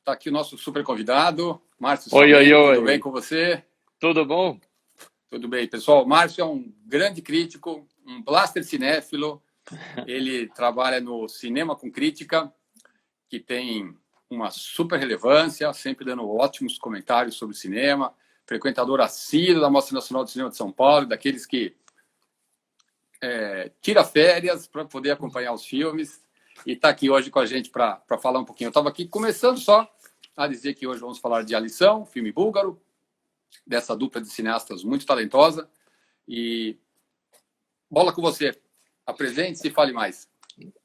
Está aqui o nosso super convidado, Márcio Oi, oi, Salmento. oi. Tudo bem com você? Tudo bom? Tudo bem, pessoal. O Márcio é um grande crítico, um blaster cinéfilo. Ele trabalha no Cinema com Crítica, que tem uma super relevância, sempre dando ótimos comentários sobre cinema. Frequentador assíduo da Mostra Nacional de Cinema de São Paulo, daqueles que tira férias para poder acompanhar os filmes. E está aqui hoje com a gente para falar um pouquinho. Eu estava aqui começando só a dizer que hoje vamos falar de A Lição, filme búlgaro, dessa dupla de cineastas muito talentosa. E bola com você. Apresente-se e fale mais.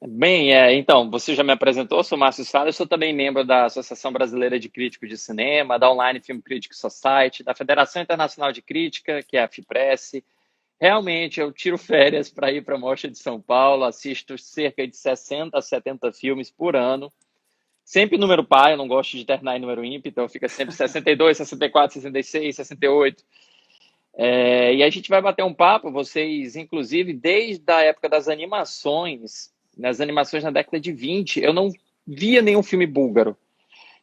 Bem, então, você já me apresentou, sou Márcio Salles, eu sou também membro da Associação Brasileira de Críticos de Cinema, da Online Film Critics Society, da Federação Internacional de Crítica, que é a FIPRESS. Realmente, eu tiro férias para ir para a Mostra de São Paulo, assisto cerca de 60 a 70 filmes por ano, sempre número par, eu não gosto de terminar em número ímpar, então fica sempre 62, 64, 66, 68. E a gente vai bater um papo, vocês, inclusive, desde a época das animações, nas animações na década de 20, eu não via nenhum filme búlgaro.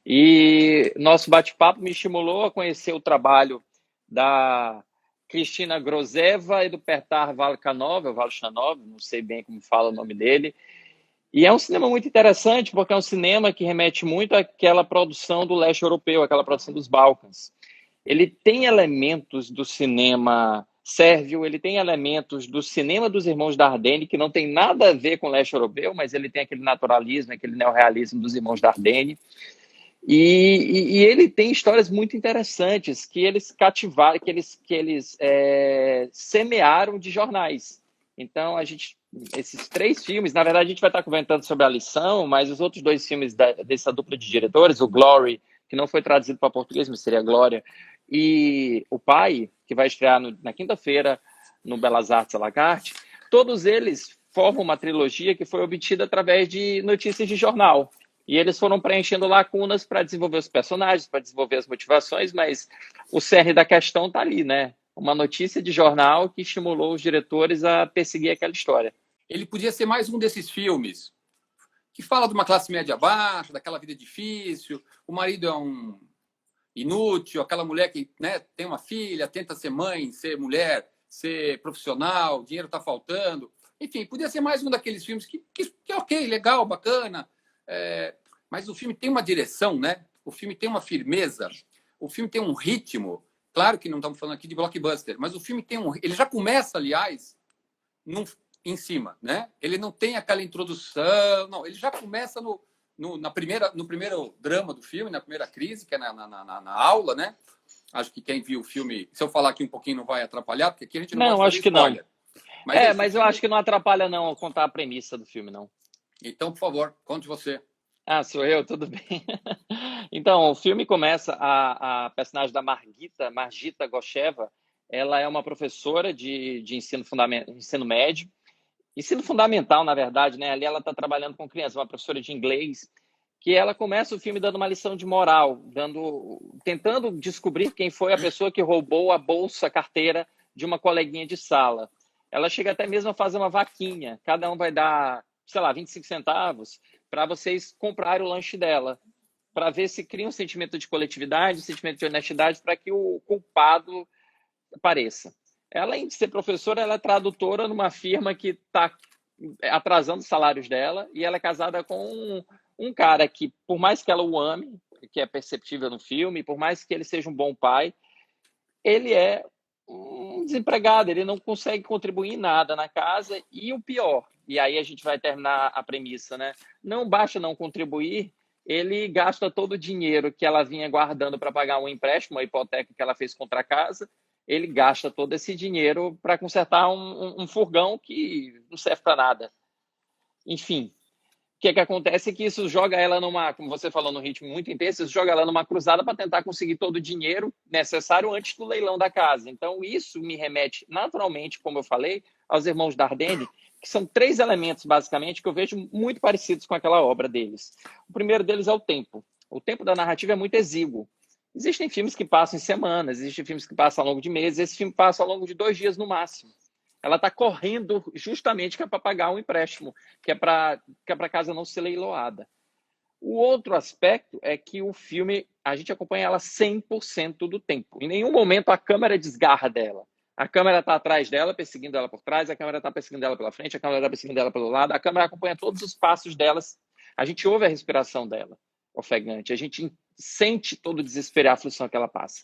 E nosso bate-papo me estimulou a conhecer o trabalho da Cristina Grozeva e do Petar Valkhanov, não sei bem como fala o nome dele. E é um cinema muito interessante, porque é um cinema que remete muito àquela produção do leste europeu, aquela produção dos Balcãs. Ele tem elementos do cinema sérvio, ele tem elementos do cinema dos Irmãos Dardenne, que não tem nada a ver com o leste europeu, mas ele tem aquele naturalismo, aquele neorrealismo dos Irmãos Dardenne. E ele tem histórias muito interessantes que eles cativaram, que eles semearam de jornais. Então, esses 3 filmes, na verdade, a gente vai estar comentando sobre A Lição, mas os outros 2 filmes dessa dupla de diretores, o Glory, que não foi traduzido para português, mas seria Glória, e O Pai, que vai estrear na quinta-feira no Belas Artes à la carte, todos eles formam uma trilogia que foi obtida através de notícias de jornal. E eles foram preenchendo lacunas para desenvolver os personagens, para desenvolver as motivações, mas o cerne da questão está ali, né? Uma notícia de jornal que estimulou os diretores a perseguir aquela história. Ele podia ser mais um desses filmes que fala de uma classe média baixa, daquela vida difícil, o marido é um inútil, aquela mulher que, né, tem uma filha, tenta ser mãe, ser mulher, ser profissional, o dinheiro está faltando. Enfim, podia ser mais um daqueles filmes que é ok, legal, bacana, mas o filme tem uma direção, né? O filme tem uma firmeza, o filme tem um ritmo. Claro que não estamos falando aqui de blockbuster, mas o filme tem ele já começa, aliás, em cima, né? Ele não tem aquela introdução, não, ele já começa no primeiro drama do filme, na primeira crise, que é na aula, né? Acho que quem viu o filme, se eu falar aqui um pouquinho não vai atrapalhar, porque aqui a gente não pode fazer spoiler. Não. Mas eu acho que não atrapalha não contar a premissa do filme, não. Então, por favor, conte você. Sou eu, tudo bem. Então, o filme começa, a personagem da Margita Gosheva, ela é uma professora de ensino médio, ensino fundamental, na verdade, né? Ali ela está trabalhando com crianças, uma professora de inglês, que ela começa o filme dando uma lição de moral, tentando descobrir quem foi a pessoa que roubou a bolsa, a carteira de uma coleguinha de sala. Ela chega até mesmo a fazer uma vaquinha, cada um vai dar, sei lá, 25 centavos, para vocês comprarem o lanche dela, para ver se cria um sentimento de coletividade, um sentimento de honestidade, para que o culpado apareça. Ela, além de ser professora, ela é tradutora numa firma que está atrasando os salários dela, e ela é casada com um cara que, por mais que ela o ame, que é perceptível no filme, por mais que ele seja um bom pai, ele é um desempregado, ele não consegue contribuir em nada na casa, e o pior, e aí a gente vai terminar a premissa, né? Não basta não contribuir, ele gasta todo o dinheiro que ela vinha guardando para pagar um empréstimo, uma hipoteca que ela fez contra a casa, ele gasta todo esse dinheiro para consertar um furgão que não serve para nada. Enfim, o que acontece é que isso joga ela como você falou, num ritmo muito intenso, isso joga ela numa cruzada para tentar conseguir todo o dinheiro necessário antes do leilão da casa. Então, isso me remete naturalmente, como eu falei, aos Irmãos Dardenne, que são 3 elementos, basicamente, que eu vejo muito parecidos com aquela obra deles. O primeiro deles é o tempo. O tempo da narrativa é muito exíguo. Existem filmes que passam em semanas, existem filmes que passam ao longo de meses, esse filme passa ao longo de 2 dias no máximo. Ela está correndo justamente que é para pagar um empréstimo, que é para a casa não ser leiloada. O outro aspecto é que o filme, a gente acompanha ela 100% do tempo. Em nenhum momento a câmera desgarra dela. A câmera está atrás dela, perseguindo ela por trás, a câmera está perseguindo ela pela frente, a câmera está perseguindo ela pelo lado, a câmera acompanha todos os passos delas. A gente ouve a respiração dela, ofegante, a gente sente todo o desespero e a aflição que ela passa.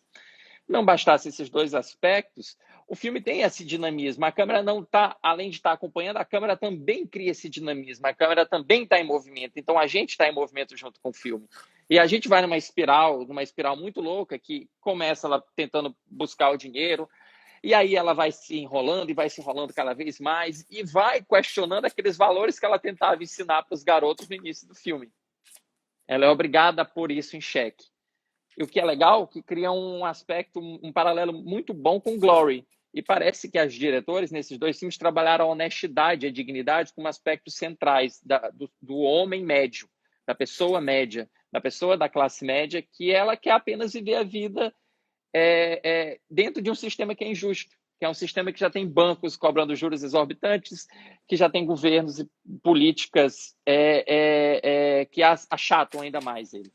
Não bastasse esses dois aspectos, o filme tem esse dinamismo. A câmera não está, além de estar acompanhando, a câmera também cria esse dinamismo. A câmera também está em movimento. Então a gente está em movimento junto com o filme. E a gente vai numa espiral muito louca que começa ela tentando buscar o dinheiro, e aí ela vai se enrolando e vai se enrolando cada vez mais e vai questionando aqueles valores que ela tentava ensinar para os garotos no início do filme. Ela é obrigada a pôr isso em xeque. E o que é legal, que cria um aspecto, um paralelo muito bom com Glory. E parece que as diretores nesses dois filmes trabalharam a honestidade e a dignidade como aspectos centrais do homem médio, da pessoa média, da pessoa da classe média, que ela quer apenas viver a vida dentro de um sistema que é injusto, que é um sistema que já tem bancos cobrando juros exorbitantes, que já tem governos e políticas que achatam ainda mais ele.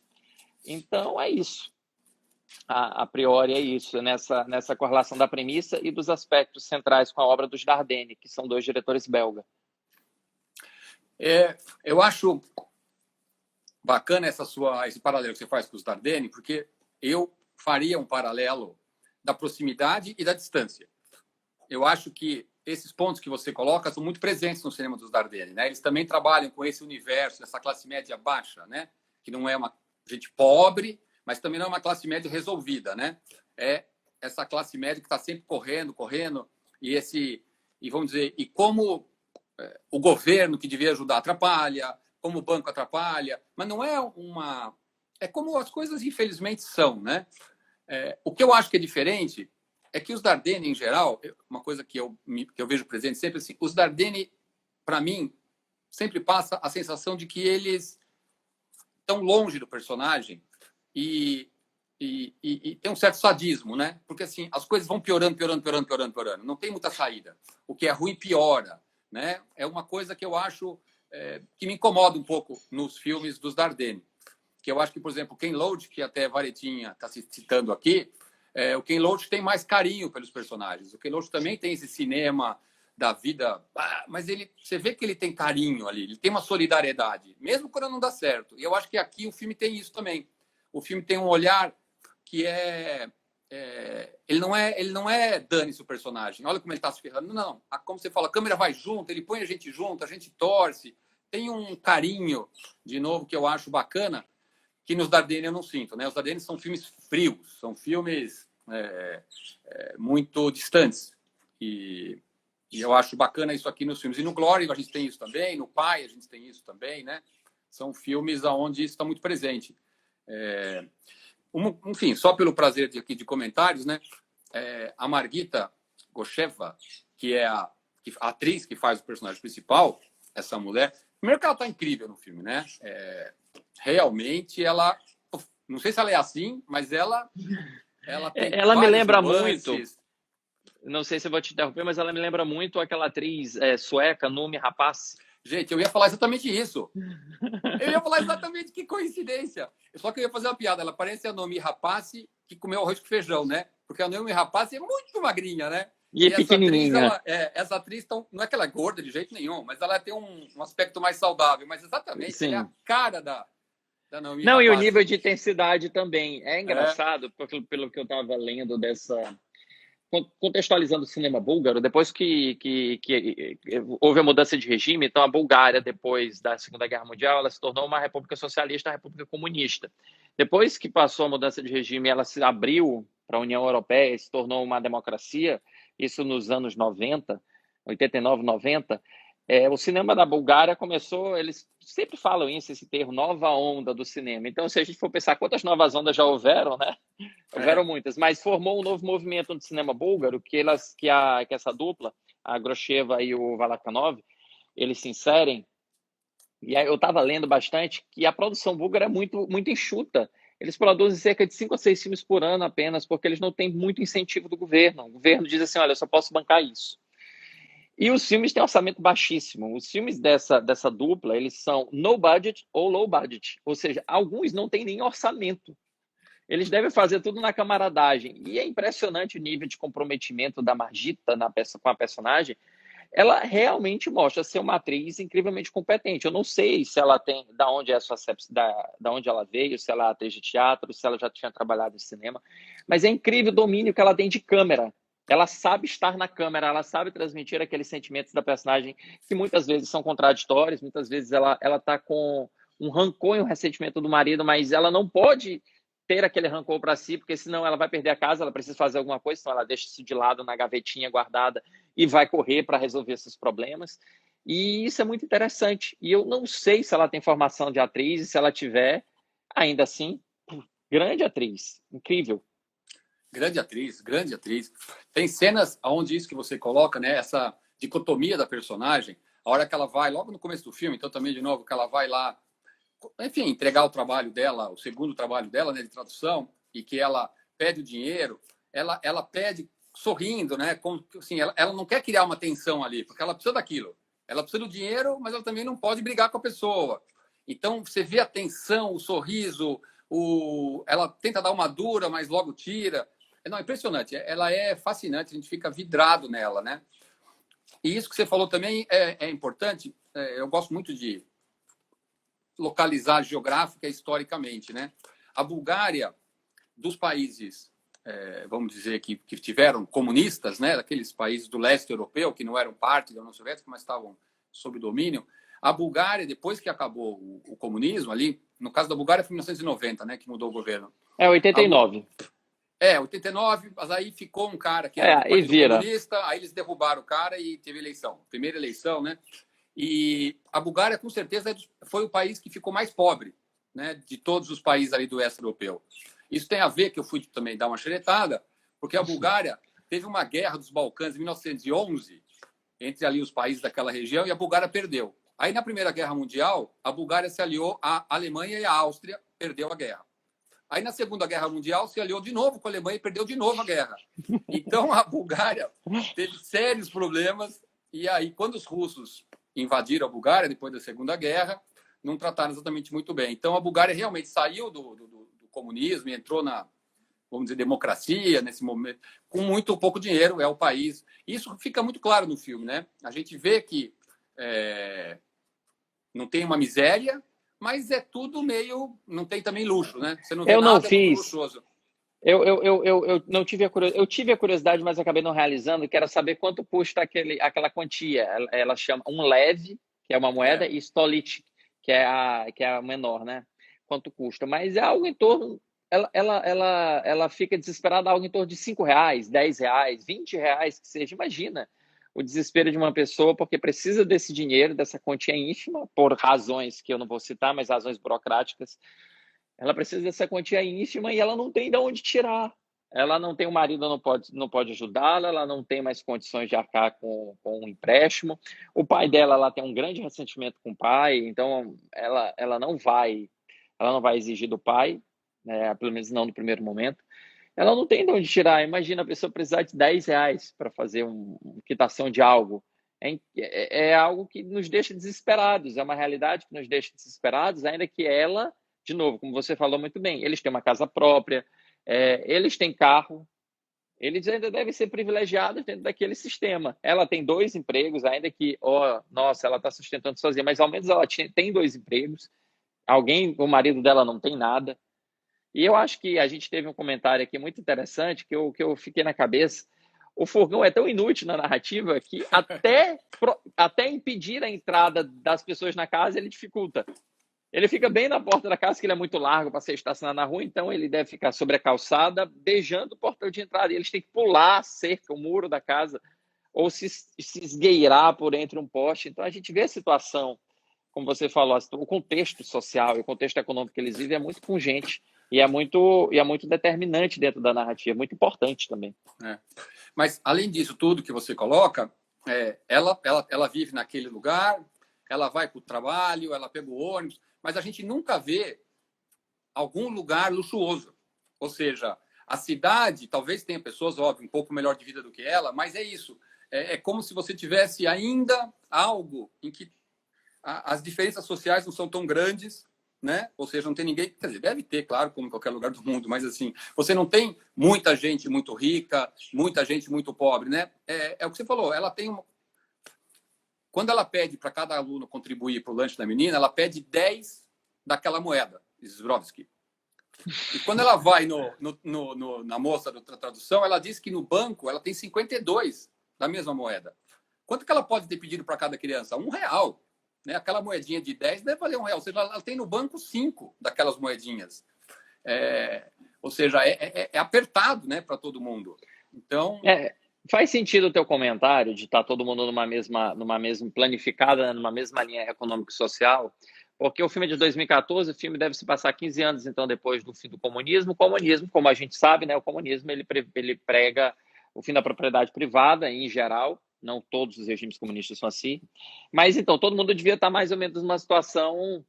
Então, é isso. A priori é isso, nessa correlação da premissa e dos aspectos centrais com a obra dos Dardenne, que são dois diretores belgas. Eu acho bacana esse paralelo que você faz com os Dardenne, porque eu faria um paralelo da proximidade e da distância. Eu acho que esses pontos que você coloca são muito presentes no cinema dos Dardenne, né? Eles também trabalham com esse universo, essa classe média baixa, né? Que não é uma gente pobre, mas também não é uma classe média resolvida, né? É essa classe média que está sempre correndo, e vamos dizer, e como o governo que devia ajudar atrapalha, como o banco atrapalha, mas não é é como as coisas infelizmente são, né? O que eu acho que é diferente é que os Dardenne em geral, uma coisa que eu vejo presente sempre assim, os Dardenne para mim sempre passa a sensação de que eles estão longe do personagem e tem um certo sadismo, né? Porque assim, as coisas vão piorando. Não tem muita saída. O que é ruim piora, né? É uma coisa que eu acho que me incomoda um pouco nos filmes dos Dardenne. Que eu acho que, por exemplo, o Ken Loach, que até Varetinha está se citando aqui, o Ken Loach tem mais carinho pelos personagens. O Ken Loach também tem esse cinema da vida, mas você vê que ele tem carinho ali, ele tem uma solidariedade, mesmo quando não dá certo. E eu acho que aqui o filme tem isso também. O filme tem um olhar que ele não é dane-se o personagem. Olha como ele está se ferrando. Não, como você fala, a câmera vai junto, ele põe a gente junto, a gente torce. Tem um carinho, de novo, que eu acho bacana, que nos Dardenne eu não sinto, né? Os Dardenne são filmes frios, são filmes muito distantes. E eu acho bacana isso aqui nos filmes. E no Glory a gente tem isso também, no Pai a gente tem isso também, né? São filmes onde isso está muito presente. Enfim, só pelo prazer de comentários, né? A Margita Gosheva, que é a atriz que faz o personagem principal, essa mulher, primeiro que ela está incrível no filme, né? Realmente ela, não sei se ela é assim, mas ela tem ela me lembra nuances. muito, não sei se eu vou te interromper, mas ela me lembra muito aquela atriz sueca, Noomi Rapace. Gente, eu ia falar exatamente isso. Eu ia falar exatamente, que coincidência. Só que eu ia fazer uma piada. Ela parece a Noomi Rapace que comeu arroz com feijão, né? Porque a Noomi Rapace é muito magrinha, né? E pequenininha. Essa atriz não é que ela é gorda de jeito nenhum, mas ela tem um aspecto mais saudável. Mas exatamente, Sim. ela é a cara da Noomi Não, Rapace. e o nível de intensidade também. É engraçado, pelo que eu estava lendo contextualizando o cinema búlgaro, depois que houve a mudança de regime, então a Bulgária, depois da Segunda Guerra Mundial, ela se tornou uma república socialista, uma república comunista. Depois que passou a mudança de regime, ela se abriu para a União Europeia e se tornou uma democracia, isso nos anos 90, 89, 90, o cinema da Bulgária começou, eles sempre falam isso, esse termo, nova onda do cinema. Então, se a gente for pensar quantas novas ondas já houveram, né? Houveram muitas, mas formou um novo movimento no cinema búlgaro, que essa dupla, a Grosheva e o Valakanov, eles se inserem. E aí eu estava lendo bastante que a produção búlgara é muito, muito enxuta. Eles produzem cerca de 5 a 6 filmes por ano apenas, porque eles não têm muito incentivo do governo. O governo diz assim, olha, eu só posso bancar isso. E os filmes têm orçamento baixíssimo. Os filmes dessa dupla, eles são no budget ou low budget. Ou seja, alguns não têm nem orçamento. Eles devem fazer tudo na camaradagem. E é impressionante o nível de comprometimento da Margita com a personagem. Ela realmente mostra ser uma atriz incrivelmente competente. Eu não sei se ela tem, da onde é a sua, da onde ela veio, se ela é atriz de teatro, se ela já tinha trabalhado em cinema, mas é incrível o domínio que ela tem de câmera. Ela sabe estar na câmera, ela sabe transmitir aqueles sentimentos da personagem que muitas vezes são contraditórios, muitas vezes ela está com um rancor e um ressentimento do marido, mas ela não pode ter aquele rancor para si, porque senão ela vai perder a casa, ela precisa fazer alguma coisa, então ela deixa isso de lado na gavetinha guardada e vai correr para resolver esses problemas. E isso é muito interessante. E eu não sei se ela tem formação de atriz, e se ela tiver, ainda assim, grande atriz, incrível. Grande atriz, grande atriz. Tem cenas onde isso que você coloca, né? Essa dicotomia da personagem, a hora que ela vai, logo no começo do filme, então também, de novo, que ela vai lá, enfim, entregar o trabalho dela, o segundo trabalho dela, né, de tradução, e que ela pede o dinheiro, ela pede sorrindo, né? Como, assim, ela não quer criar uma tensão ali, porque ela precisa daquilo. Ela precisa do dinheiro, mas ela também não pode brigar com a pessoa. Então, você vê a tensão, o sorriso, ela tenta dar uma dura, mas logo tira. Não, é impressionante. Ela é fascinante, a gente fica vidrado nela, né? E isso que você falou também é importante. Eu gosto muito de localizar geográfica e historicamente, né? A Bulgária, dos países, vamos dizer, que tiveram comunistas, né? Daqueles países do leste europeu, que não eram parte da União Soviética, mas estavam sob domínio. A Bulgária, depois que acabou o comunismo ali, no caso da Bulgária foi em 1990, né? Que mudou o governo. 89. 89, mas aí ficou um cara que era do Partido Comunista, aí eles derrubaram o cara e teve eleição. Primeira eleição, né? E a Bulgária, com certeza, foi o país que ficou mais pobre, né, de todos os países ali do oeste europeu. Isso tem a ver, que eu fui também dar uma xeretada, porque a Bulgária teve uma guerra dos Balcãs em 1911, entre ali os países daquela região, e a Bulgária perdeu. Aí, na Primeira Guerra Mundial, a Bulgária se aliou à Alemanha e à Áustria, perdeu a guerra. Aí, na Segunda Guerra Mundial, se aliou de novo com a Alemanha e perdeu de novo a guerra. Então, a Bulgária teve sérios problemas. E aí, quando os russos invadiram a Bulgária, depois da Segunda Guerra, não trataram exatamente muito bem. Então, a Bulgária realmente saiu do comunismo e entrou na, vamos dizer, democracia, nesse momento, com muito pouco dinheiro, é o país. Isso fica muito claro no filme, né? A gente vê que não tem uma miséria, mas é tudo meio... Não tem também luxo, né? Você não vê nada muito luxuoso. Eu não tive eu tive a curiosidade, mas acabei não realizando, que era saber quanto custa aquela quantia. Ela chama um lev, que é uma moeda, e stolich, que é a menor, né? Quanto custa. Mas é algo em torno... Ela fica desesperada algo em torno de R$5, R$10, R$20, que seja. Imagina o desespero de uma pessoa porque precisa desse dinheiro, dessa quantia ínfima, por razões que eu não vou citar, mas razões burocráticas. Ela precisa dessa quantia ínfima e ela não tem de onde tirar. Ela não tem, o marido não pode ajudá-la, ela não tem mais condições de arcar com um empréstimo. O pai dela, ela tem um grande ressentimento com o pai, então ela não vai exigir do pai, né, pelo menos não no primeiro momento. Ela não tem de onde tirar. Imagina a pessoa precisar de R$10 para fazer uma quitação de algo. É algo que nos deixa desesperados, é uma realidade que nos deixa desesperados, ainda que ela, de novo, como você falou muito bem, eles têm uma casa própria, eles têm carro, eles ainda devem ser privilegiados dentro daquele sistema. Ela tem 2 empregos, ainda que, nossa, ela está sustentando sozinha, mas ao menos ela tem 2 empregos. O marido dela não tem nada. E eu acho que a gente teve um comentário aqui muito interessante que eu fiquei na cabeça. O Furgão é tão inútil na narrativa que até impedir a entrada das pessoas na casa, ele dificulta. Ele fica bem na porta da casa, que ele é muito largo para ser estacionado na rua, então ele deve ficar sobre a calçada, beijando o portão de entrada. E eles têm que pular a cerca, o muro da casa, ou se esgueirar por entre um poste. Então a gente vê a situação, como você falou, o contexto social e o contexto econômico que eles vivem é muito pungente. E é muito determinante dentro da narrativa, muito importante também. Mas, além disso tudo que você coloca, ela vive naquele lugar, ela vai para o trabalho, ela pega o ônibus, mas a gente nunca vê algum lugar luxuoso. Ou seja, a cidade talvez tenha pessoas, óbvio, um pouco melhor de vida do que ela, mas é isso. é como se você tivesse ainda algo em que as diferenças sociais não são tão grandes, né? Ou seja, não tem ninguém, quer dizer, deve ter, claro, como em qualquer lugar do mundo, mas assim, você não tem muita gente muito rica, muita gente muito pobre, né? É o que você falou, ela tem uma... Quando ela pede para cada aluno contribuir para o lanche da menina, ela pede 10 daquela moeda, Swarovski. E quando ela vai na moça da tradução, ela diz que no banco ela tem 52 da mesma moeda. Quanto que ela pode ter pedido para cada criança? R$ 1. Né? Aquela moedinha de 10 deve valer R$ 1. Ou seja, ela tem no banco 5 daquelas moedinhas. Ou seja, é apertado, né, para todo mundo. Então... Faz sentido o teu comentário de estar todo mundo numa mesma planificada, numa mesma linha econômico-social, porque o filme é de 2014, o filme deve se passar 15 anos, então, depois do fim do comunismo. O comunismo, como a gente sabe, né, o comunismo ele prega o fim da propriedade privada, em geral, não todos os regimes comunistas são assim, mas, então, todo mundo devia estar mais ou menos numa situação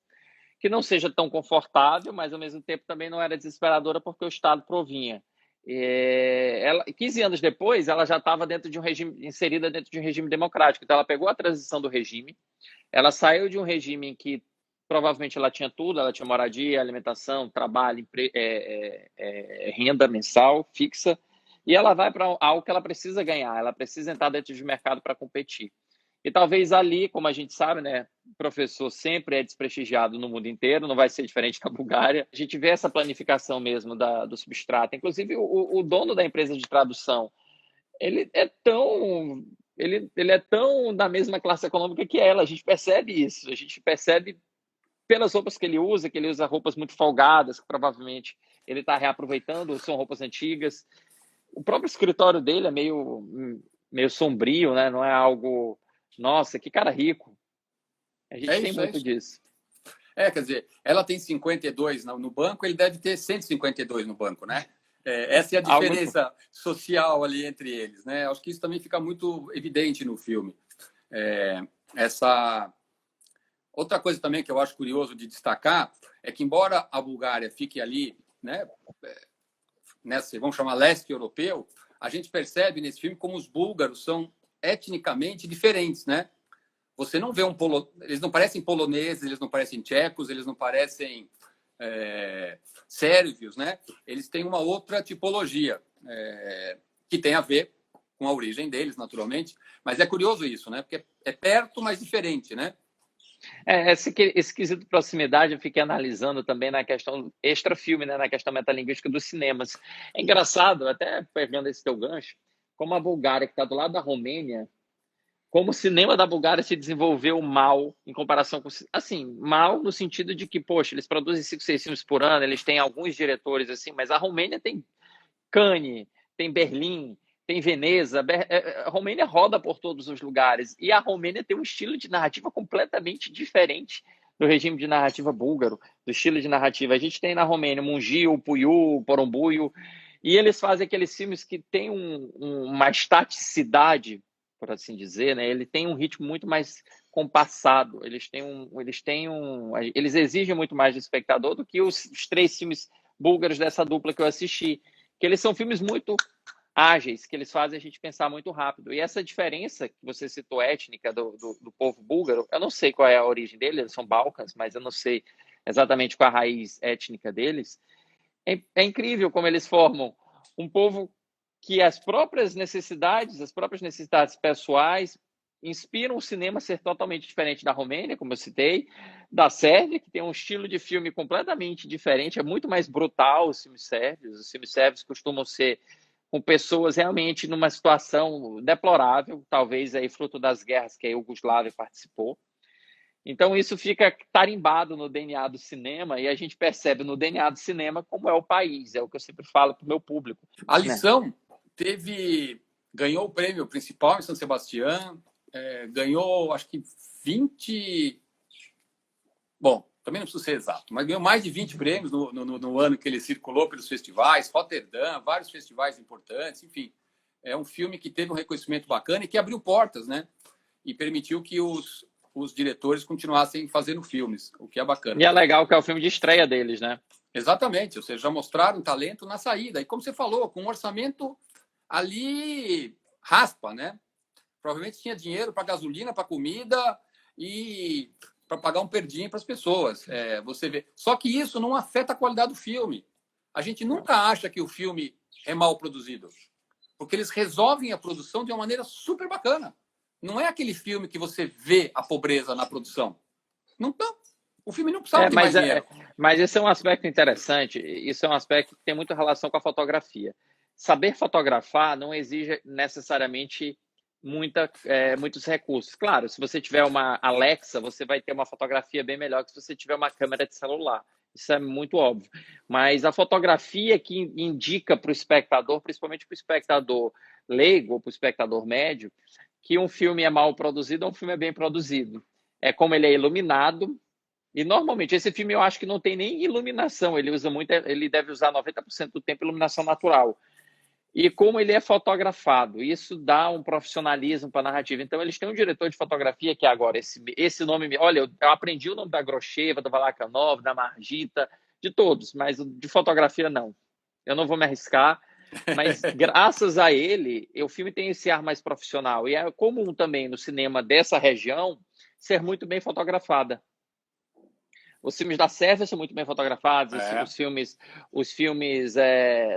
que não seja tão confortável, mas, ao mesmo tempo, também não era desesperadora, porque o Estado provinha. 15 anos depois, ela já estava inserida dentro de um regime democrático. Então, ela pegou a transição do regime, ela saiu de um regime em que provavelmente ela tinha tudo, ela tinha moradia, alimentação, trabalho, renda mensal fixa, e ela vai para algo que ela precisa ganhar, ela precisa entrar dentro de mercado para competir. E talvez ali, como a gente sabe, né, o professor sempre é desprestigiado no mundo inteiro, não vai ser diferente na Bulgária. A gente vê essa planificação mesmo do substrato. Inclusive, o dono da empresa de tradução, ele é tão da mesma classe econômica que ela. A gente percebe isso. A gente percebe pelas roupas que ele usa roupas muito folgadas, que provavelmente ele está reaproveitando, são roupas antigas. O próprio escritório dele é meio sombrio, né? Não é algo... Nossa, que cara rico. A gente tem muito disso. Quer dizer, ela tem 52 no banco, ele deve ter 152 no banco, né? Essa é a diferença social ali entre eles, né? Acho que isso também fica muito evidente no filme. Outra coisa também que eu acho curioso de destacar é que, embora a Bulgária fique ali, né, vamos chamar leste europeu, a gente percebe nesse filme como os búlgaros são etnicamente diferentes, né? Você não vê eles não parecem poloneses, eles não parecem tchecos, eles não parecem sérvios, né? Eles têm uma outra tipologia que tem a ver com a origem deles, naturalmente. Mas é curioso isso, né? Porque é perto, mas diferente, né? Esse quesito de proximidade eu fiquei analisando também na questão extra-filme, né? Na questão metalinguística dos cinemas. É engraçado, até pegando esse teu gancho, como a Bulgária, que está do lado da Romênia, como o cinema da Bulgária se desenvolveu mal em comparação com... Assim, mal no sentido de que, poxa, eles produzem 5, 6 filmes por ano, eles têm alguns diretores, assim, mas a Romênia tem Cannes, tem Berlim, tem Veneza. A Romênia roda por todos os lugares. E a Romênia tem um estilo de narrativa completamente diferente do regime de narrativa búlgaro, do estilo de narrativa. A gente tem na Romênia Mungiu, Puiu, Porumbuiu, e eles fazem aqueles filmes que têm uma estaticidade, por assim dizer, né? Ele tem um ritmo muito mais compassado. Eles exigem muito mais do espectador do que os 3 filmes búlgaros dessa dupla que eu assisti, que eles são filmes muito ágeis, que eles fazem a gente pensar muito rápido. E essa diferença que você citou, étnica do povo búlgaro, eu não sei qual é a origem deles, eles são balcãs, mas eu não sei exatamente qual a raiz étnica deles. É incrível como eles formam um povo que as próprias necessidades pessoais inspiram o cinema a ser totalmente diferente da Romênia, como eu citei, da Sérvia, que tem um estilo de filme completamente diferente, é muito mais brutal os filmes sérvios. Os filmes sérvios costumam ser com pessoas realmente numa situação deplorável, talvez aí fruto das guerras que a Iugoslávia participou. Então, isso fica tarimbado no DNA do cinema e a gente percebe no DNA do cinema como é o país, é o que eu sempre falo para o meu público. A lição ganhou o prêmio principal em São Sebastião, ganhou, acho que 20... Bom, também não preciso ser exato, mas ganhou mais de 20 prêmios no ano que ele circulou pelos festivais, Roterdã, vários festivais importantes, enfim. É um filme que teve um reconhecimento bacana e que abriu portas, né? E permitiu que os diretores continuassem fazendo filmes, o que é bacana. E é legal que é o filme de estreia deles, né? Exatamente, ou seja, já mostraram talento na saída. E como você falou, com um orçamento ali raspa, né? Provavelmente tinha dinheiro para gasolina, para comida e para pagar um per-diem para as pessoas. Você vê. Só que isso não afeta a qualidade do filme. A gente nunca acha que o filme é mal produzido, porque eles resolvem a produção de uma maneira super bacana. Não é aquele filme que você vê a pobreza na produção. Não, não. O filme não precisava de mais dinheiro. Mas esse é um aspecto interessante. Isso é um aspecto que tem muita relação com a fotografia. Saber fotografar não exige necessariamente muitos recursos. Claro, se você tiver uma Alexa, você vai ter uma fotografia bem melhor que se você tiver uma câmera de celular. Isso é muito óbvio. Mas a fotografia que indica para o espectador, principalmente para o espectador leigo ou para o espectador médio, que um filme é mal produzido ou um filme é bem produzido. É como ele é iluminado. E normalmente esse filme eu acho que não tem nem iluminação, ele deve usar 90% do tempo iluminação natural. E como ele é fotografado, isso dá um profissionalismo para a narrativa. Então eles têm um diretor de fotografia que agora esse nome, olha, eu aprendi o nome da Grosheva, do Balakanov, da Margita, de todos, mas de fotografia não. Eu não vou me arriscar, mas graças a ele, o filme tem esse ar mais profissional. E é comum também no cinema dessa região ser muito bem fotografada. Os filmes da Sérvia são muito bem fotografados, os filmes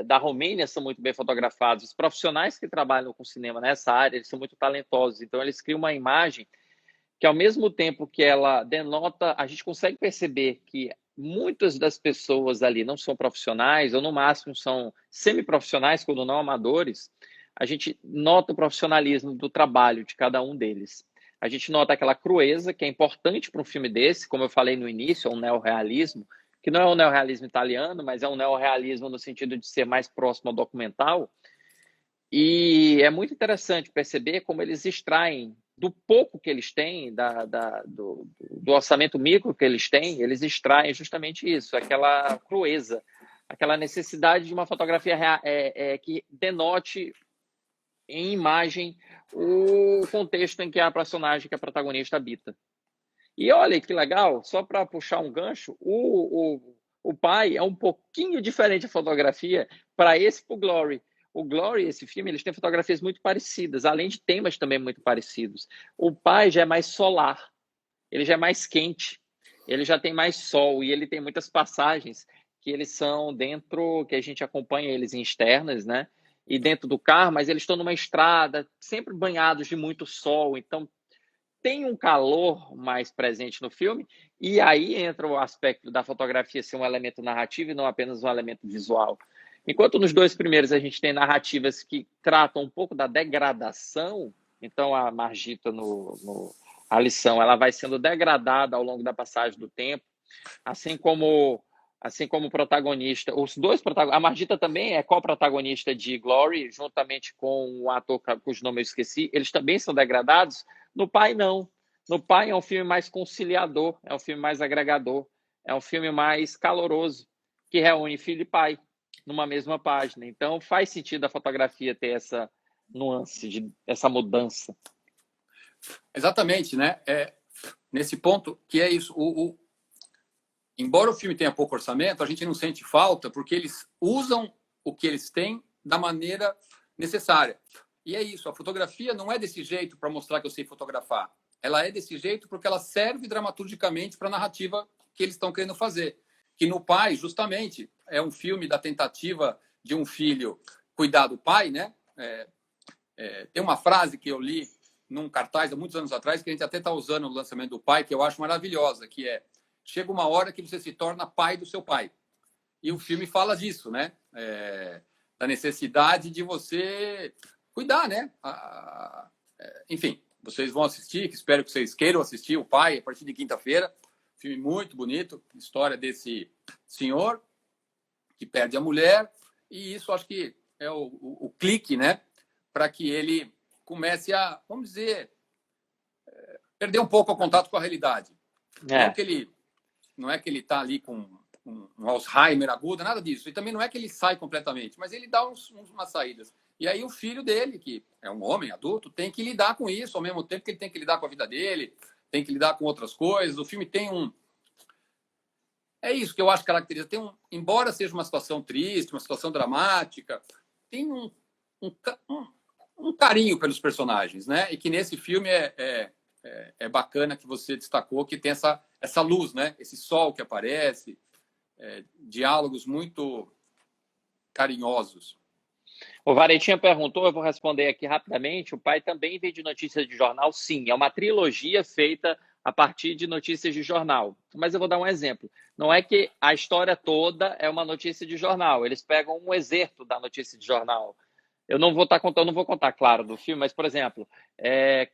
da Romênia são muito bem fotografados. Os profissionais que trabalham com cinema nessa área, eles são muito talentosos. Então, eles criam uma imagem que, ao mesmo tempo que ela denota, a gente consegue perceber que muitas das pessoas ali não são profissionais, ou no máximo são semiprofissionais, quando não amadores. A gente nota o profissionalismo do trabalho de cada um deles. A gente nota aquela crueza que é importante para um filme desse, como eu falei no início, é um neorrealismo, que não é um neorrealismo italiano, mas é um neorrealismo no sentido de ser mais próximo ao documental. E é muito interessante perceber como eles extraem do pouco que eles têm, do orçamento micro que eles têm, eles extraem justamente isso, aquela crueza, aquela necessidade de uma fotografia que denote em imagem o contexto em que a personagem, que a protagonista habita. E olha que legal, só para puxar um gancho, o pai é um pouquinho diferente a fotografia para o Glory. O Glory, esse filme, eles têm fotografias muito parecidas, além de temas também muito parecidos. O pai já é mais solar, ele já é mais quente, ele já tem mais sol e ele tem muitas passagens que eles são dentro, que a gente acompanha eles em externas, né? E dentro do carro, mas eles estão numa estrada, sempre banhados de muito sol, então tem um calor mais presente no filme, e aí entra o aspecto da fotografia ser um elemento narrativo e não apenas um elemento visual. Enquanto nos dois primeiros a gente tem narrativas que tratam um pouco da degradação, então a Margita, a lição, ela vai sendo degradada ao longo da passagem do tempo, assim como o protagonista, a Margita também é co-protagonista de Glory, juntamente com o ator cujo nome eu esqueci, eles também são degradados. No Pai, não. No Pai é um filme mais conciliador, é um filme mais agregador, é um filme mais caloroso, que reúne filho e pai numa mesma página. Então, faz sentido a fotografia ter essa nuance, essa mudança. Exatamente, né? Nesse ponto, que é isso. Embora o filme tenha pouco orçamento, a gente não sente falta porque eles usam o que eles têm da maneira necessária. E é isso, a fotografia não é desse jeito para mostrar que eu sei fotografar. Ela é desse jeito porque ela serve dramaturgicamente para a narrativa que eles estão querendo fazer. Que no Pai, justamente, é um filme da tentativa de um filho cuidar do pai, né? Tem uma frase que eu li num cartaz há muitos anos atrás, que a gente até está usando no lançamento do Pai, que eu acho maravilhosa, que é: chega uma hora que você se torna pai do seu pai. E o filme fala disso, né? Da necessidade de você cuidar, né? Enfim, vocês vão assistir, que espero que vocês queiram assistir, O Pai, a partir de quinta-feira. Filme muito bonito, história desse senhor que perde a mulher. E isso acho que é o clique, né? Para que ele comece a, vamos dizer, perder um pouco o contato com a realidade. Não é que ele está ali com um Alzheimer agudo, nada disso. E também não é que ele sai completamente, mas ele dá umas saídas. E aí o filho dele, que é um homem adulto, tem que lidar com isso, ao mesmo tempo que ele tem que lidar com a vida dele, tem que lidar com outras coisas. O filme tem É isso que eu acho que caracteriza. Embora seja uma situação triste, uma situação dramática, tem um carinho pelos personagens, né? E que nesse filme é bacana que você destacou que tem essa luz, né? Esse sol que aparece, diálogos muito carinhosos. O Varetinha perguntou, eu vou responder aqui rapidamente. O pai também veio de notícias de jornal? Sim, é uma trilogia feita a partir de notícias de jornal. Mas eu vou dar um exemplo. Não é que a história toda é uma notícia de jornal. Eles pegam um excerto da notícia de jornal. Eu não vou estar contando, não vou contar, claro, do filme, mas, por exemplo,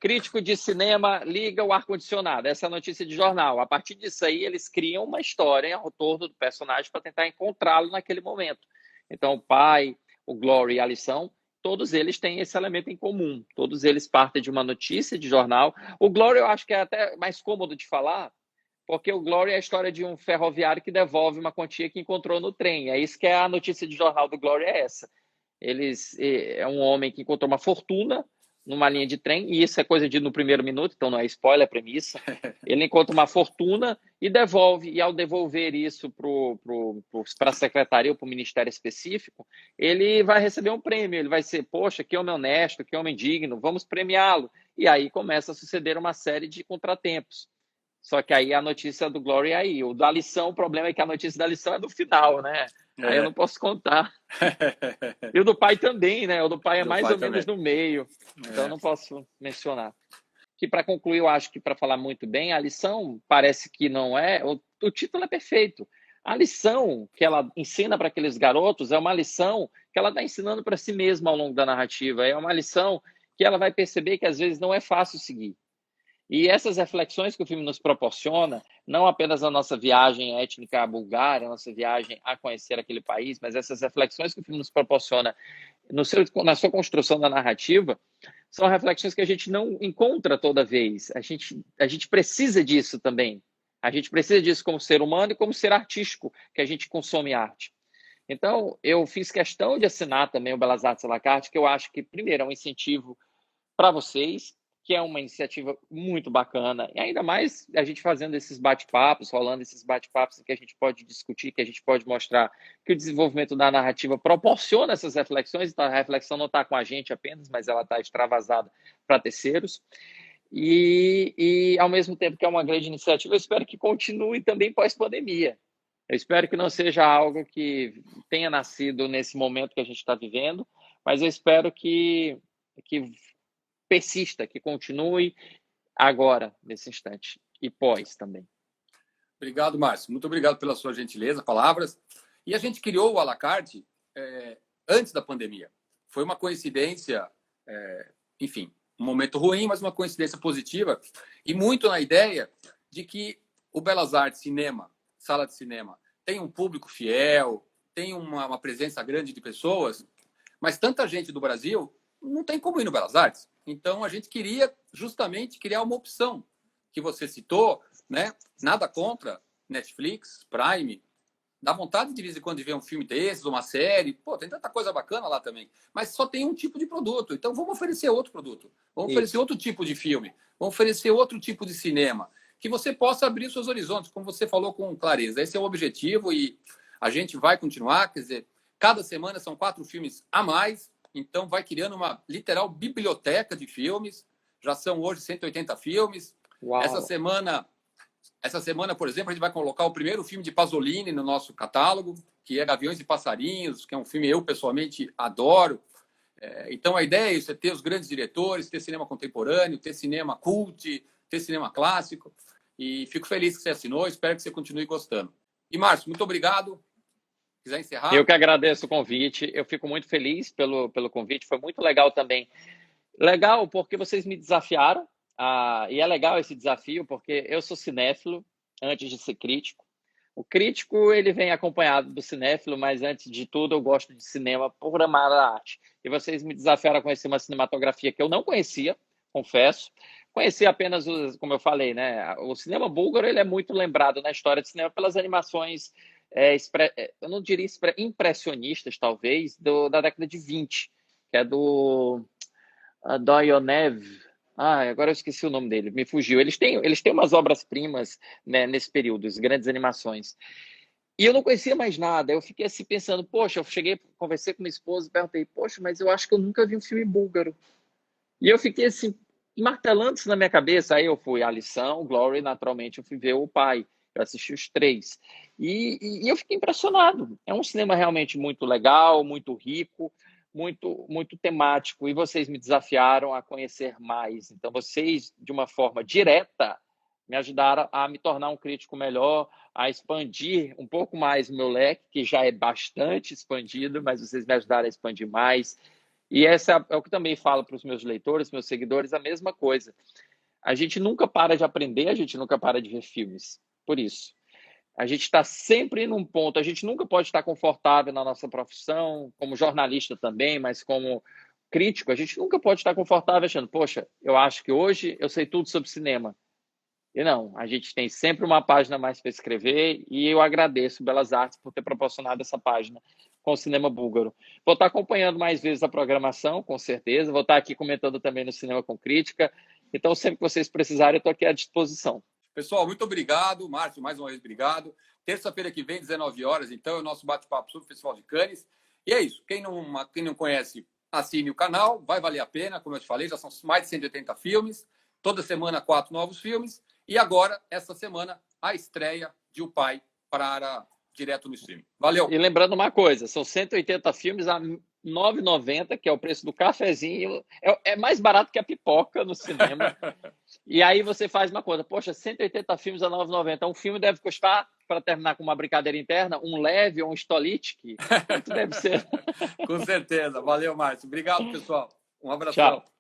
crítico de cinema liga o ar-condicionado. Essa é a notícia de jornal. A partir disso aí, eles criam uma história ao torno do personagem para tentar encontrá-lo naquele momento. Então, o pai, o Glory e a lição, todos eles têm esse elemento em comum. Todos eles partem de uma notícia de jornal. O Glory eu acho que é até mais cômodo de falar, porque o Glory é a história de um ferroviário que devolve uma quantia que encontrou no trem. É isso que é a notícia de jornal do Glory, é essa. É um homem que encontrou uma fortuna numa linha de trem, e isso é coisa de no primeiro minuto, então não é spoiler, é premissa. Ele encontra uma fortuna e devolve, e ao devolver isso para a secretaria ou para o ministério específico, ele vai receber um prêmio, ele vai ser, poxa, que homem honesto, que homem digno, vamos premiá-lo. E aí começa a suceder uma série de contratempos. Só que aí a notícia do Glory é aí. O da lição, o problema é que a notícia da lição é do final, né? Aí eu não posso contar. E o do pai também, né? O do pai é mais ou menos no meio. Então eu não posso mencionar. Que para concluir, eu acho que para falar muito bem, a lição parece que não é. O título é perfeito. A lição que ela ensina para aqueles garotos é uma lição que ela está ensinando para si mesma ao longo da narrativa. É uma lição que ela vai perceber que às vezes não é fácil seguir. E essas reflexões que o filme nos proporciona, não apenas a nossa viagem étnica à Bulgária, a nossa viagem a conhecer aquele país, mas essas reflexões que o filme nos proporciona na sua construção da narrativa, são reflexões que a gente não encontra toda vez. A gente precisa disso também. A gente precisa disso como ser humano e como ser artístico, que a gente consome arte. Então, eu fiz questão de assinar também o Belas Artes à la carte, que eu acho que, primeiro, é um incentivo para vocês, que é uma iniciativa muito bacana, e ainda mais a gente fazendo esses bate-papos, rolando esses bate-papos em que a gente pode discutir, que a gente pode mostrar que o desenvolvimento da narrativa proporciona essas reflexões, então a reflexão não está com a gente apenas, mas ela está extravasada para terceiros, e ao mesmo tempo que é uma grande iniciativa, eu espero que continue também pós-pandemia. Eu espero que não seja algo que tenha nascido nesse momento que a gente está vivendo, mas eu espero que persista, que continue agora, nesse instante, e pós também. Obrigado, Márcio. Muito obrigado pela sua gentileza, palavras. E a gente criou o à la carte antes da pandemia. Foi uma coincidência, enfim, um momento ruim, mas uma coincidência positiva, e muito na ideia de que o Belas Artes Cinema, sala de cinema, tem um público fiel, tem uma presença grande de pessoas, mas tanta gente do Brasil não tem como ir no Belas Artes. Então, a gente queria justamente criar uma opção que você citou, né? Nada contra Netflix, Prime. Dá vontade de vez em quando de ver um filme desses, uma série. Pô, tem tanta coisa bacana lá também. Mas só tem um tipo de produto. Então, vamos oferecer outro produto. Vamos oferecer outro tipo de filme. Vamos oferecer outro tipo de cinema. Que você possa abrir seus horizontes, como você falou com clareza. Esse é o objetivo e a gente vai continuar. Quer dizer, cada semana são 4 filmes a mais. Então, vai criando uma literal biblioteca de filmes. Já são hoje 180 filmes. Uau. Essa semana, por exemplo, a gente vai colocar o primeiro filme de Pasolini no nosso catálogo, que é Gaviões e Passarinhos, que é um filme que eu, pessoalmente, adoro. Então, a ideia é isso, é ter os grandes diretores, ter cinema contemporâneo, ter cinema cult, ter cinema clássico. E fico feliz que você assinou, espero que você continue gostando. E, Márcio, muito obrigado. Quiser encerrar? Eu que agradeço o convite, eu fico muito feliz pelo convite, foi muito legal também. Legal porque vocês me desafiaram, e é legal esse desafio porque eu sou cinéfilo antes de ser crítico. O crítico ele vem acompanhado do cinéfilo, mas antes de tudo eu gosto de cinema por amar a arte. E vocês me desafiaram a conhecer uma cinematografia que eu não conhecia, confesso. Conheci apenas, como eu falei, né? O cinema búlgaro ele é muito lembrado na história de cinema pelas animações, eu não diria impressionistas, talvez, da década de 20, que é do Doyonev. Agora eu esqueci o nome dele, me fugiu. Eles têm umas obras-primas, né, nesse período, as grandes animações. E eu não conhecia mais nada. Eu fiquei assim pensando, poxa, eu cheguei, conversei com minha esposa e perguntei, poxa, mas eu acho que eu nunca vi um filme búlgaro. E eu fiquei assim, martelando isso na minha cabeça. Aí eu fui à lição, Glory, naturalmente eu fui ver o pai. Eu assisti os três. E eu fiquei impressionado. É um cinema realmente muito legal, muito rico, muito temático. E vocês me desafiaram a conhecer mais. Então, vocês, de uma forma direta, me ajudaram a me tornar um crítico melhor, a expandir um pouco mais o meu leque, que já é bastante expandido, mas vocês me ajudaram a expandir mais. E essa é o que também falo para os meus leitores, meus seguidores, a mesma coisa. A gente nunca para de aprender, a gente nunca para de ver filmes. Por isso, a gente está sempre num ponto, a gente nunca pode estar confortável na nossa profissão, como jornalista também, mas como crítico, a gente nunca pode estar confortável achando, poxa, eu acho que hoje eu sei tudo sobre cinema. E não, a gente tem sempre uma página a mais para escrever e eu agradeço Belas Artes por ter proporcionado essa página com o cinema búlgaro. Vou estar acompanhando mais vezes a programação, com certeza. Vou estar aqui comentando também no Cinema com Crítica. Então, sempre que vocês precisarem, eu estou aqui à disposição. Pessoal, muito obrigado. Márcio, mais uma vez, obrigado. Terça-feira que vem, 19 horas, então, é o nosso bate-papo sobre o Festival de Cannes. E é isso. Quem não conhece, assine o canal. Vai valer a pena. Como eu te falei, já são mais de 180 filmes. Toda semana, 4 novos filmes. E agora, essa semana, a estreia de O Pai para direto no streaming. Valeu! E lembrando uma coisa, são 180 filmes a R$ 9,90, que é o preço do cafezinho. É mais barato que a pipoca no cinema. E aí você faz uma coisa, poxa, 180 filmes a R$ 9,90. Um filme deve custar, para terminar com uma brincadeira interna, um leve ou um Stolitsky. Quanto deve ser? Com certeza. Valeu, Márcio. Obrigado, pessoal. Um abração. Tchau.